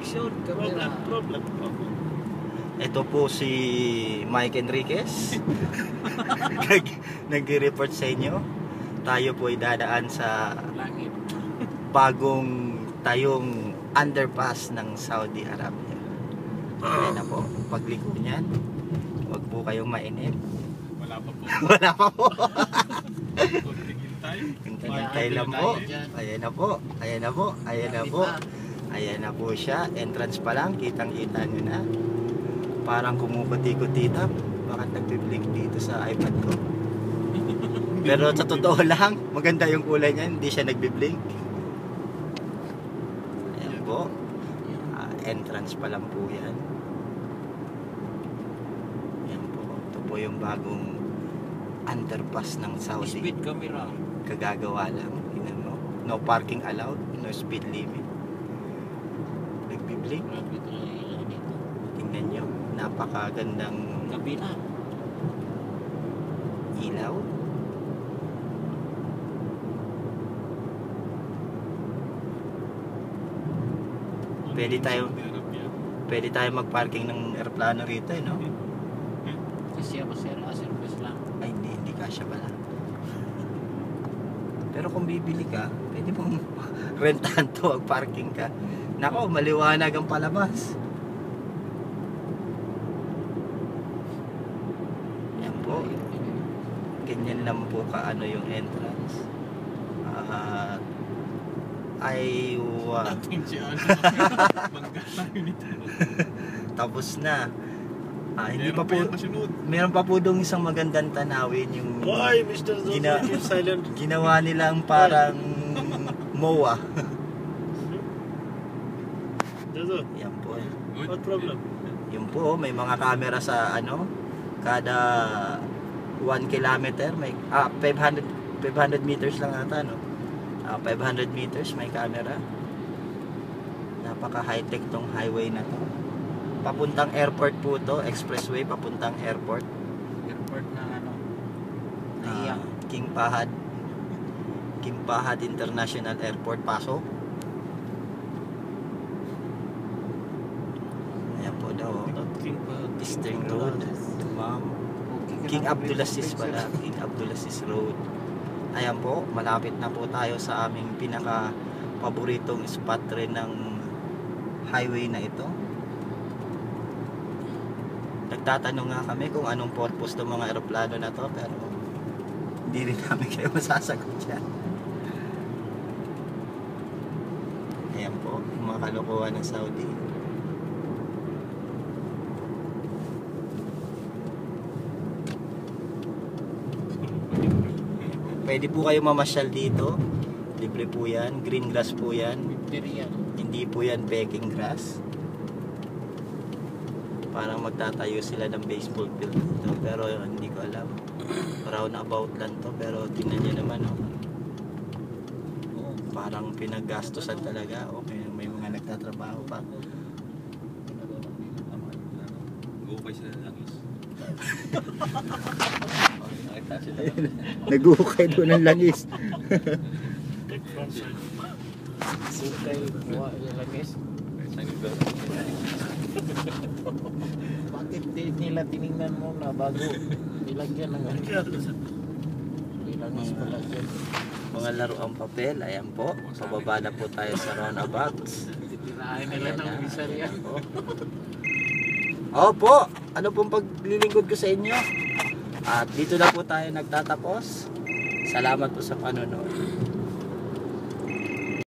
Action, camera. Problem. Ito po si Mike Enriquez. Nag-report sa inyo. Tayo po ay dadaan sa Langit. bagong tayong underpass ng Saudi Arabia. Ayan na po. Pagliko niyan, huwag po kayong mainip. Wala pa po. Wala pa po. Hintay. Hintay lang po. Ayan na po. Ayan na po. Ayan na po. Ayan na po siya. Entrance pa lang. Kitang-kita nyo na. Parang kumukuti-kutita. Bakit nagbiblink dito sa iPad ko? Pero sa totoo lang, maganda yung kulay niya. Hindi siya nagbiblink. Ayan po. Entrance pa lang po yan. Ayan po. Ito po yung bagong underpass ng Saudi. Speed camera. Kagagawa lang. Tingnan mo. No parking allowed. No speed limit. Nagbiblink. Grabe talaga yan dito. Tingnan nyo. Napakagandang Kabila. ilaw. Pwede tayo magparking ng aeroplano rito, no? Kasi ako service lang. Ay, hindi kasya pala. Pero kung bibili ka, pwede mong rentahan to, magparking ka. Nako, maliwanag ang palabas. Yan po. Ganyan lang po kaano yung entrance. Ating si ano. Bangga tayo nito. Tapos na. Hindi pa Meron po, yan masunod. meron pa po dong isang magandang tanawin yung Why, Mr. Zozo, keep silent? ginawa nilang parang MOA. Zozo, Yan po. what problem? Yun po, may mga camera sa ano, kada 1 kilometer may 500 meters lang ata, no? 500 meters may camera. Napaka high-tech tong highway na to. Papuntang airport po to, expressway papuntang airport. Airport na ano. King Fahad International Airport, pasok. Ayan po daw. Eastern Road. Ma'am. King Abdulaziz pala. King Abdulaziz Road. Ayan po, malapit na po tayo sa aming pinaka paboritong spot rin ng highway na ito. Nagtatanong nga kami kung anong purpose ng mga eroplano na to, pero hindi rin namin kayo masasagot yan. Ayan po, yung mga kalokohan ng Saudi. Pwede po kayo mamasyal dito. Libre po yan. Green grass po yan. Hindi po yan peking grass. Parang magtatayo sila ng baseball field dito. Pero hindi ko alam. Roundabout lang to. Pero tingnan nyo naman, oh. Parang pinaggastusan talaga. Okay, may mga nagtatrabaho pa. Gukay sila ng langis. Nag-uukay doon ng langis. Sukay. Langis. Bakit nila tinignan muna bago ilagyan ng langis pala dyan. Mga laruang papel. Ayan po. Pababa na po tayo sa roundabouts. Titirahin nila ng misarya. Opo, ano pong paglilingkod ko sa inyo? At dito na po tayo nagtatapos. Salamat po sa panonood.